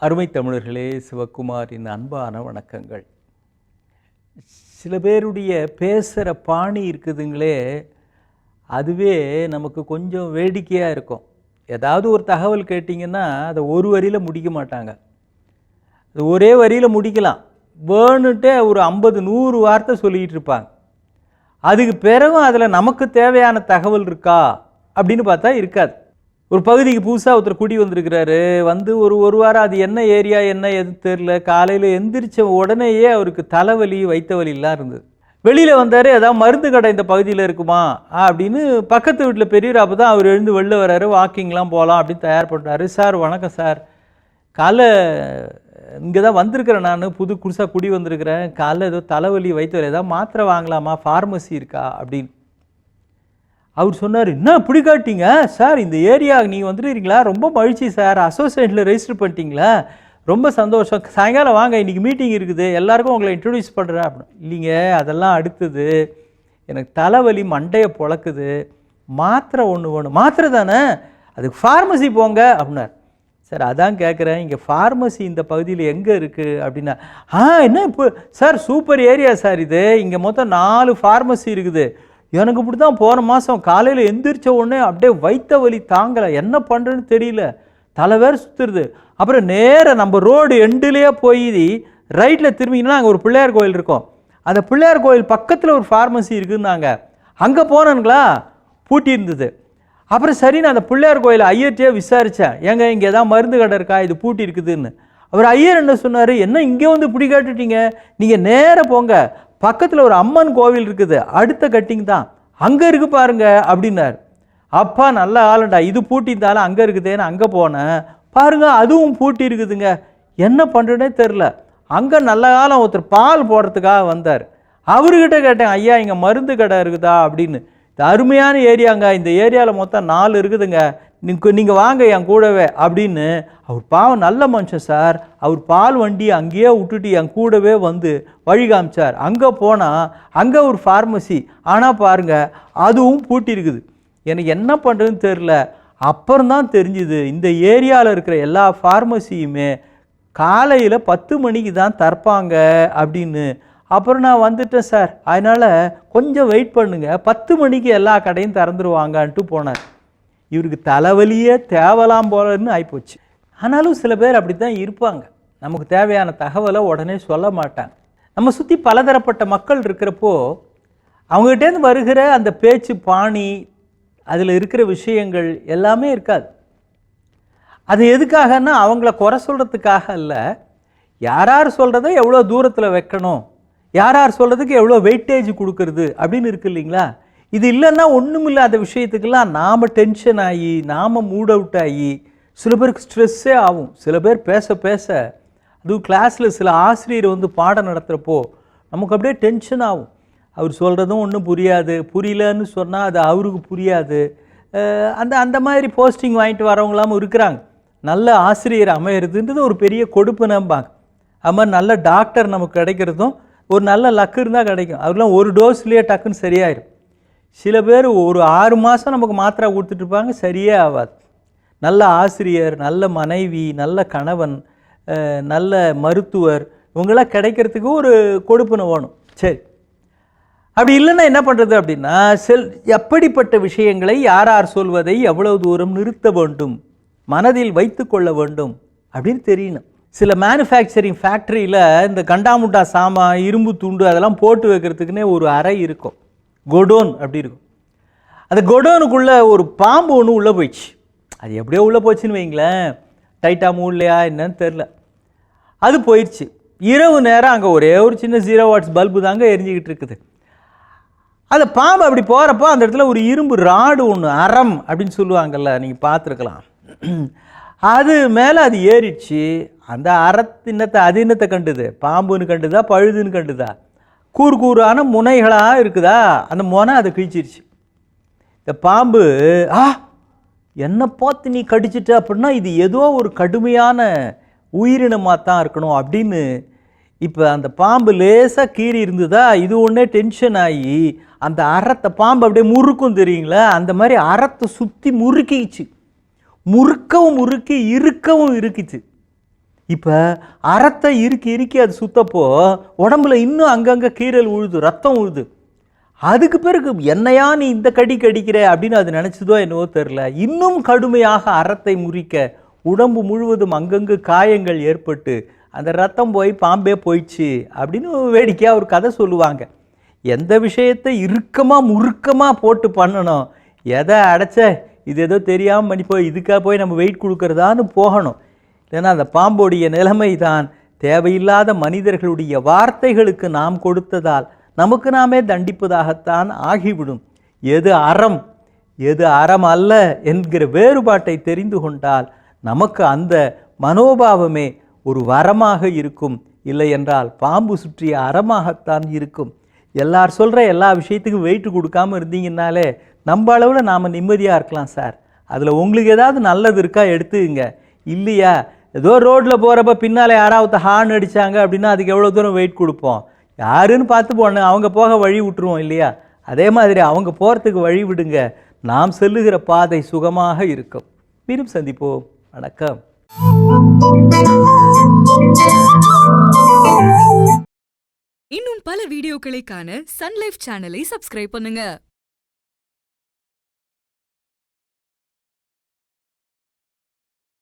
அருமை தமிழர்களே, சிவகுமாரின் அன்பான வணக்கங்கள். சில பேருடைய பேசுகிற பாணி இருக்குதுங்களே, அதுவே நமக்கு கொஞ்சம் வேடிக்கையாக இருக்கும். ஏதாவது ஒரு தகவல் கேட்டிங்கன்னா அதை ஒரு வரியில் முடிக்க மாட்டாங்க. அது ஒரே வரியில் முடிக்கலாம், வேணுன்ட்டே ஒரு 50-100 வார்த்தை சொல்லிக்கிட்டு இருப்பாங்க. அதுக்கு பிறகும் அதில் நமக்கு தேவையான தகவல் இருக்கா அப்படின்னு பார்த்தா இருக்காது. ஒரு பகுதிக்கு புதுசாக ஒருத்தர் குடி வந்திருக்கிறாரு. வந்து ஒரு வாரம் அது என்ன ஏரியா என்ன எது தெரில. காலையில் எந்திரிச்ச உடனேயே அவருக்கு தலைவலி வைத்த வலிலாம் இருந்தது. வெளியில் வந்தார், ஏதாவது மருந்து கடை இந்த பகுதியில் இருக்குமா அப்படின்னு பக்கத்து வீட்டில் பெரியவர். அப்போ தான் அவர் எழுந்து வெளில வர்றாரு. வாக்கிங்லாம் போகலாம் அப்படின்னு தயார் பண்ணுறாரு. சார் வணக்கம் சார், காலை இங்கே தான் வந்திருக்கிறேன், நான் புதுசாக குடி வந்திருக்கிறேன், காலைல ஏதோ தலைவலி வைத்த வலி, ஏதாவது மாத்திரை வாங்கலாமா, ஃபார்மசி இருக்கா அப்படின்னு. அவர் சொன்னார், என்ன இப்படி காட்டிங்க சார், இந்த ஏரியா நீங்கள் வந்துருக்கீங்களா, ரொம்ப மகிழ்ச்சி சார், அசோசியேஷனில் ரெஜிஸ்டர் பண்ணிட்டீங்களா, ரொம்ப சந்தோஷம், சாயங்காலம் வாங்க இன்னைக்கு மீட்டிங் இருக்குது, எல்லாருக்கும் உங்களை இன்ட்ரடியூஸ் பண்ணுறேன் அப்படின்னு. இல்லைங்க, அதெல்லாம் அடுத்தது, எனக்கு தலைவலி மண்டையை பொழக்குது, மாத்திரை ஒன்று வேணும். மாத்திரை தானே, அதுக்கு ஃபார்மசி போங்க அப்படின்னார். சார் அதான் கேட்குறேன், இங்கே ஃபார்மசி இந்த பகுதியில் எங்கே இருக்குது அப்படின்னா. என்ன இப்போ சார், சூப்பர் ஏரியா சார் இது, இங்கே மொத்தம் 4 ஃபார்மசி இருக்குது. எனக்கு இப்படி தான் போன மாதம் காலையில் எந்திரிச்ச உடனே அப்படியே வைத்த வலி தாங்கலை, என்ன பண்ணுறேன்னு தெரியல, தலை வேறு சுற்றுறது. அப்புறம் நேராக நம்ம ரோடு எண்டுலேயே போய் ரைட்டில் திரும்பிங்கன்னா அங்கே ஒரு பிள்ளையார் கோயில் இருக்கும். அந்த பிள்ளையார் கோயில் பக்கத்தில் ஒரு ஃபார்மசி இருக்குதுன்னாங்க. அங்கே போனேனுங்களா, பூட்டி இருந்தது. அப்புறம் சரி, நான் அந்த பிள்ளையார் கோயில் ஐயர்கிட்டே விசாரித்தேன், ஏங்க இங்கே ஏதாவது மருந்து கடை இருக்கா, இது பூட்டி இருக்குதுன்னு. அவர் ஐயர் என்ன சொன்னார், என்ன இங்கே வந்து இப்படி கேட்டுட்டீங்க, நீங்கள் நேராக போங்க, பக்கத்தில் ஒரு அம்மன் கோவில் இருக்குது, அடுத்த கட்டிங் தான், அங்கே இருக்குது பாருங்க அப்படின்னார். அப்பா நல்ல ஆளுண்டா, இது பூட்டி இருந்தாலும் அங்கே இருக்குதேன்னு அங்கே போனேன், பாருங்க அதுவும் பூட்டி இருக்குதுங்க, என்ன பண்ணுறேன்னே தெரில. அங்கே நல்ல காலம் ஒருத்தர் பால் போடுறதுக்காக வந்தார். அவர்கிட்ட கேட்டேன், ஐயா இங்கே மருந்து கடை இருக்குதா அப்படின்னு. இது அருமையான ஏரியாங்க, இந்த ஏரியாவில் மொத்தம் 4 இருக்குதுங்க, நீங்கள் வாங்க என் கூடவே அப்படின்னு. அவர் பாவம் நல்ல மனுஷன் சார், அவர் பால் வண்டி அங்கேயே விட்டுட்டு என் கூடவே வந்து வழி காமிச்சார். அங்கே போனால் அங்கே ஒரு ஃபார்மசி, ஆனால் பாருங்கள் அதுவும் பூட்டி இருக்குது. எனக்கு என்ன பண்ணுறதுன்னு தெரில. அப்புறம்தான் தெரிஞ்சுது, இந்த ஏரியாவில் இருக்கிற எல்லா ஃபார்மசியுமே காலையில் 10 மணிக்கு தான் திறப்பாங்க அப்படின்னு. அப்புறம் நான் வந்துட்டேன் சார், அதனால் கொஞ்சம் வெயிட் பண்ணுங்க, 10 மணிக்கு எல்லா கடையும் திறந்துருவாங்கன்ட்டு போனார். இவருக்கு தலைவலியே தேவலாம் போலன்னு ஆகிப்போச்சு. ஆனாலும் சில பேர் அப்படி தான் இருப்பாங்க, நமக்கு தேவையான தகவலை உடனே சொல்ல மாட்டாங்க. நம்ம சுற்றி பலதரப்பட்ட மக்கள் இருக்கிறப்போ அவங்ககிட்டேருந்து வருகிற அந்த பேச்சு பாணி, அதில் இருக்கிற விஷயங்கள் எல்லாமே இருக்காது. அது எதுக்காகன்னா அவங்கள குறை சொல்கிறதுக்காக இல்லை, யார் சொல்கிறத எவ்வளோ தூரத்தில் வைக்கணும், யார் சொல்கிறதுக்கு எவ்வளோ வெயிட்டேஜ் கொடுக்கறது அப்படின்னு இருக்கு இல்லைங்களா. இது இல்லைன்னா ஒன்றும் இல்லாத விஷயத்துக்கெல்லாம் நாம் டென்ஷன் ஆகி, நாம் மூட் அவுட் ஆகி, சில பேருக்கு ஸ்ட்ரெஸ்ஸே ஆகும். சில பேர் பேச பேச, அதுவும் கிளாஸில் சில ஆசிரியர் வந்து பாடம் நடத்துகிறப்போ நமக்கு அப்படியே டென்ஷன் ஆகும். அவர் சொல்கிறதும் ஒன்றும் புரியாது, புரியலன்னு சொன்னால் அது அவருக்கு புரியாது. அந்த மாதிரி போஸ்டிங் வாங்கிட்டு வரவங்களாம் இருக்கிறாங்க. நல்ல ஆசிரியர் அமையிறதுன்றது ஒரு பெரிய கொடுப்பு நம்பாங்க. அது மாதிரி நல்ல டாக்டர் நமக்கு கிடைக்கிறதும் ஒரு நல்ல லக்கு இருந்தால் கிடைக்கும். அவர்லாம் ஒரு டோஸ்லேயே டக்குன்னு சரியாயிடும். சில பேர் ஒரு 6 மாதம் நமக்கு மாத்திரை கொடுத்துட்ருப்பாங்க, சரியே ஆகாது. நல்ல ஆசிரியர், நல்ல மனைவி, நல்ல கணவன், நல்ல மருத்துவர், இவங்களாம் கிடைக்கிறதுக்கு ஒரு கொடுப்புன்னு வேணும். சரி, அப்படி இல்லைன்னா என்ன பண்ணுறது அப்படின்னா, எப்படிப்பட்ட விஷயங்களை யார் சொல்வதை எவ்வளவு தூரம் நிறுத்த வேண்டும், மனதில் வைத்து கொள்ள வேண்டும் அப்படின்னு தெரியணும். சில மேனுஃபேக்சரிங் ஃபேக்ட்ரியில் இந்த கண்டாமுட்டா சாமான், இரும்பு துண்டு அதெல்லாம் போட்டு வைக்கிறதுக்குன்னே ஒரு அறை இருக்கும், கொடோன் அப்படி இருக்கும். அந்த கொடோனுக்குள்ளே ஒரு பாம்பு ஒன்று உள்ளே போயிடுச்சு. அது எப்படியோ உள்ளே போச்சுன்னு வைங்களேன், டைட்டாக மூடலையா என்னன்னு தெரில, அது போயிடுச்சு. இரவு நேரம் அங்கே ஒரே ஒரு சின்ன 0 வாட்ஸ் பல்பு தாங்க எரிஞ்சிக்கிட்டு இருக்குது. அந்த பாம்பு அப்படி போகிறப்போ அந்த இடத்துல ஒரு இரும்பு ராடு ஒன்று, அறம் அப்படின்னு சொல்லுவாங்கள்ல, நீங்கள் பார்த்துருக்கலாம், அது மேலே அது ஏறிடுச்சு. அந்த அறத்தின்னத்தை அது என்னத்தை கண்டுது, பாம்புன்னு கண்டுதா பழுதுன்னு கண்டுதா, கூறான முனைகளாக இருக்குதா, அந்த முனை அதை கிழிச்சிருச்சு. இந்த பாம்பு என்ன பார்த்து நீ கடிச்சிட்ட அப்படின்னா இது ஏதோ ஒரு கடுமையான உயிரினமாக தான் இருக்கணும் அப்படின்னு. இப்போ அந்த பாம்பு லேசாக கீறி இருந்ததா, இது ஒன்றே டென்ஷன் ஆகி அந்த அறத்தை பாம்பு அப்படியே முறுக்கும் தெரியுங்களா, அந்த மாதிரி அறத்தை சுற்றி முறுக்கிச்சு, முறுக்கவும் முறுக்கி இருக்கவும் இருக்கிச்சு. இப்போ அறத்தை இறுக்கி அது சுத்தப்போ உடம்புல இன்னும் அங்கங்கே கீறல் உழுது, ரத்தம் உழுது. அதுக்கு பிறகு என்னையா நீ இந்த கடிக்கிற அப்படின்னு அது நினச்சதோ என்னவோ தெரில, இன்னும் கடுமையாக அறத்தை முறிக்க உடம்பு முழுவதும் அங்கங்கு காயங்கள் ஏற்பட்டு அந்த ரத்தம் போய் பாம்பே போயிடுச்சு அப்படின்னு வேடிக்கையாக ஒரு கதை சொல்லுவாங்க. எந்த விஷயத்தை முறுக்கமாக போட்டு பண்ணணும், எதை அடைச்ச இது ஏதோ தெரியாமல் பண்ணி போய் இதுக்காக போய் நம்ம வெயிட் கொடுக்குறதான்னு போகணும். ஏன்னா அந்த பாம்போடைய நிலைமை தான் தேவையில்லாத மனிதர்களுடைய வார்த்தைகளுக்கு நாம் கொடுத்ததால் நமக்கு நாமே தண்டிப்பதாகத்தான் ஆகிவிடும். எது அறம் எது அறம் அல்ல என்கிற வேறுபாட்டை தெரிந்து கொண்டால் நமக்கு அந்த மனோபாவமே ஒரு வரமாக இருக்கும். இல்லை என்றால் பாம்பு சுற்றிய அறமாகத்தான் இருக்கும். எல்லார் சொல்கிற எல்லா விஷயத்துக்கும் வெயிட் கொடுக்காமல் இருந்தீங்கன்னாலே நம்ம அளவில் நாம் நிம்மதியாக இருக்கலாம் சார். அதில் உங்களுக்கு ஏதாவது நல்லது இருக்கா எடுத்துங்க. இல்லையா ஏதோ ரோட்டில் போகிறப்ப பின்னால் யாராவது ஹார்ன் அடித்தாங்க அப்படின்னா அதுக்கு எவ்வளோ தூரம் வெயிட் கொடுப்போம், யாருன்னு பார்த்து போன அவங்க போக வழி விட்டுருவோம் இல்லையா? அதே மாதிரி அவங்க போகிறதுக்கு வழி விடுங்க, நாம் செல்லுகிற பாதை சுகமாக இருக்கும். மீண்டும் சந்திப்போம். வணக்கம். இன்னும் பல வீடியோக்களை காண சன் லைஃப் சேனலை சப்ஸ்கிரைப் பண்ணுங்க.